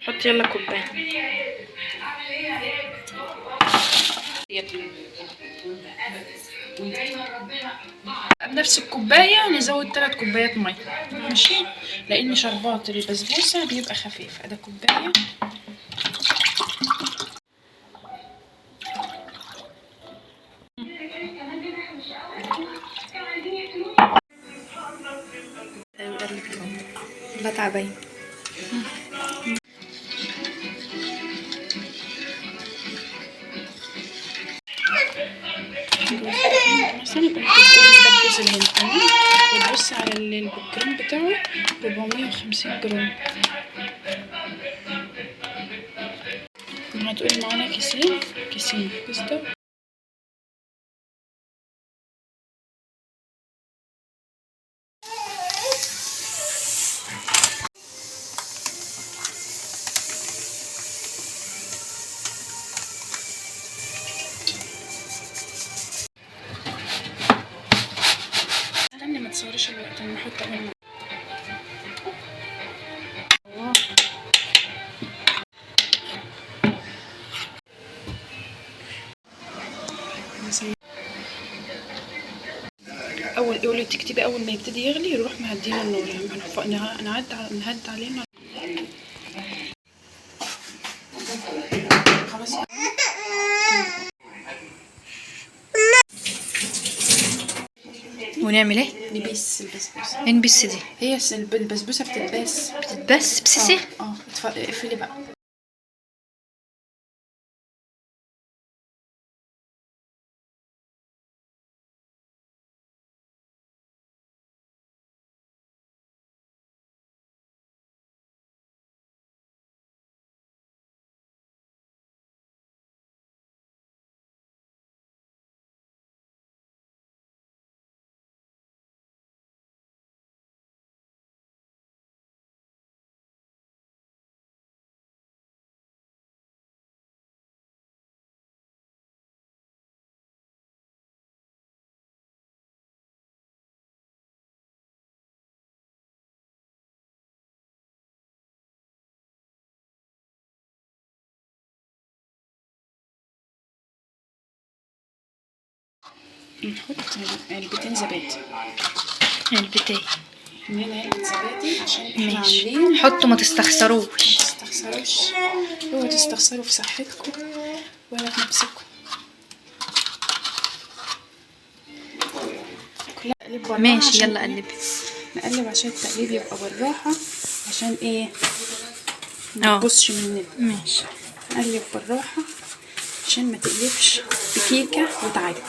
حط يلا كوبايه بنفس الكوبايه نزود 3 كوبايات ميه ماشي، لان شربات البسبوسه بيبقى خفيف. ادي كوبايه بتعبين. مثلا ندبس الهند تمام، وتبص على الجرام بتاعه 450 جرام. هتقولي معانا كيسين بس ده ما تصوريش الوقت انا نحط اول قولي تكتبي اول ما يبتدي يغلي يروح مهدينا النار، يعني نهد علينا خلاص. ونعمل ايه؟ نبيس البسبوسه. ايه نبيس دي؟ هي البسبوسه بتتباس بسيسي. اقفلي بقى. نحط علبتين زبادي. علبتين من هنا علبة زبادي عشان احنا ماشي. عاملين حطوا ما تستخسروش. اوعوا تستخسروا في صحتكم ولا في نفسكم. ماشي يلا قلبي. نقلب عشان التقليب يبقى بالراحة، عشان ايه ما تبصش مننا. ماشي نقلب بالراحة عشان ما تقلبش بكيكة وتعجن.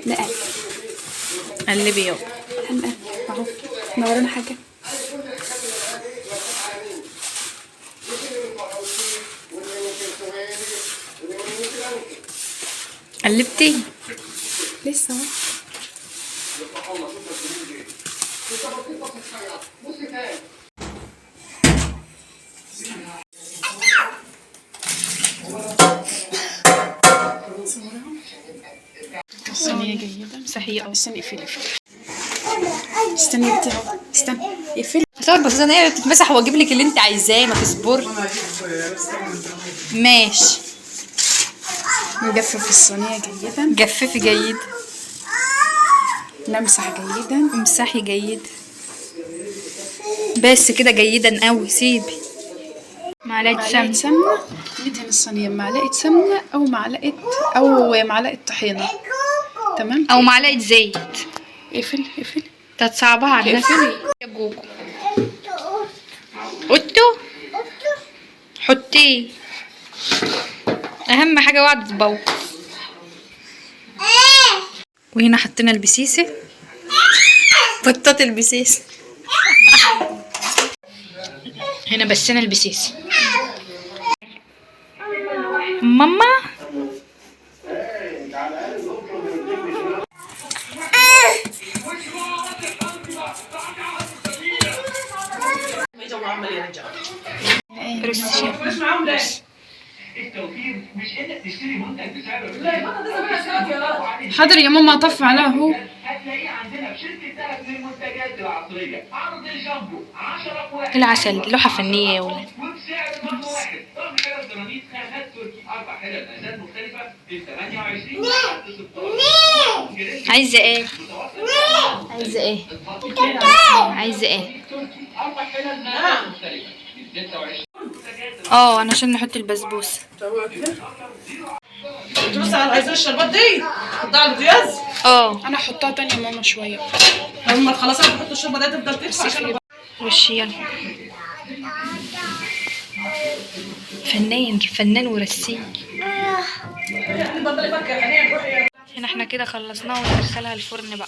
نقلب قلبي يابا. هنقلب اهو. احنا ورانا حاجة؟ قلبتي؟ لسه اهو. الصينية جيدة. صحيح. استني اقفلي استني بنتي اهو. استني اقفلي. صور بس انا هي بتتمسح واجيب لك اللي انت عايزاه، ما تصبري. ماشي. نجفف الصينية جيدا. جففي جيد. نمسح جيدا. امسحي جيد. بس كده جيدا قوي. سيبي معلقة سمنة. ندهن الصينية بمعلقة سمنة أو معلقة طحينة. تمام. او معلقة زيت. اقفلي تصعبها على نفسك يا جوجو. قطو حطيه. اهم حاجة وعد تبوظ. وهنا حطينا البسيسة. بطاط البسيسة. هنا بسينا البسيسة. ماما حاضر يا ماما. اطفي عليها اهو. المنتجات العصرية. عرض شامبو 10 بواحد. العسل لوحة فنية يا ولاد. وبسعر ضخم واحد. ضم حلل جرانيت خامات تركي 4 حلل أزاز مختلفة ب 28 عايزة ايه؟ عايزة ايه؟ عايزة ايه؟ تركي 4 حلل أزاز مختلفة ب 26. اه انا عشان نحط البسبوسة. انت بس عايزين الشربات دي حطها على البوتاجاز. اه انا هحطها تاني يا ماما شويه. لما تخلصها تحط الشوربه دي تفضل تدفع عشان وش يلا. فنان فنان ورسيم. تبطلي فكه يا حنين. روحي هنا احنا كده خلصناها وندخلها الفرن بقى.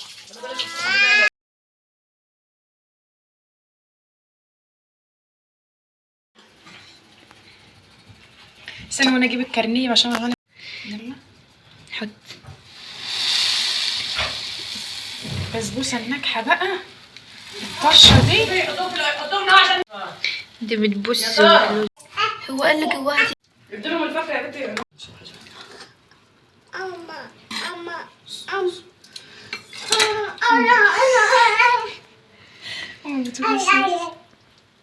استنى وانا اجيب الكارنيه عشان اغلق. يلا حط. بسبوسه الناجحه بقى الطشه دي. حطهم عشان دي بتبص. هو قال لي جواها دي. جبت لهم الفكه يا بنتي.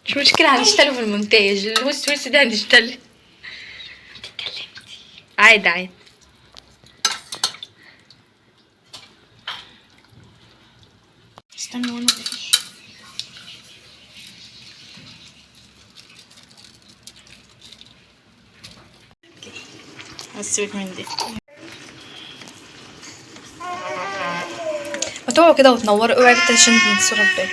مش مشكلة هنشتغل في المونتاج. الوس ده هنشتغل. اتكلمتي عادي عادي. استنى وانا بقش. هسيبك من دي. وتقعوا كده وتنوروا. اوعي بنت عشان الصورة تبان.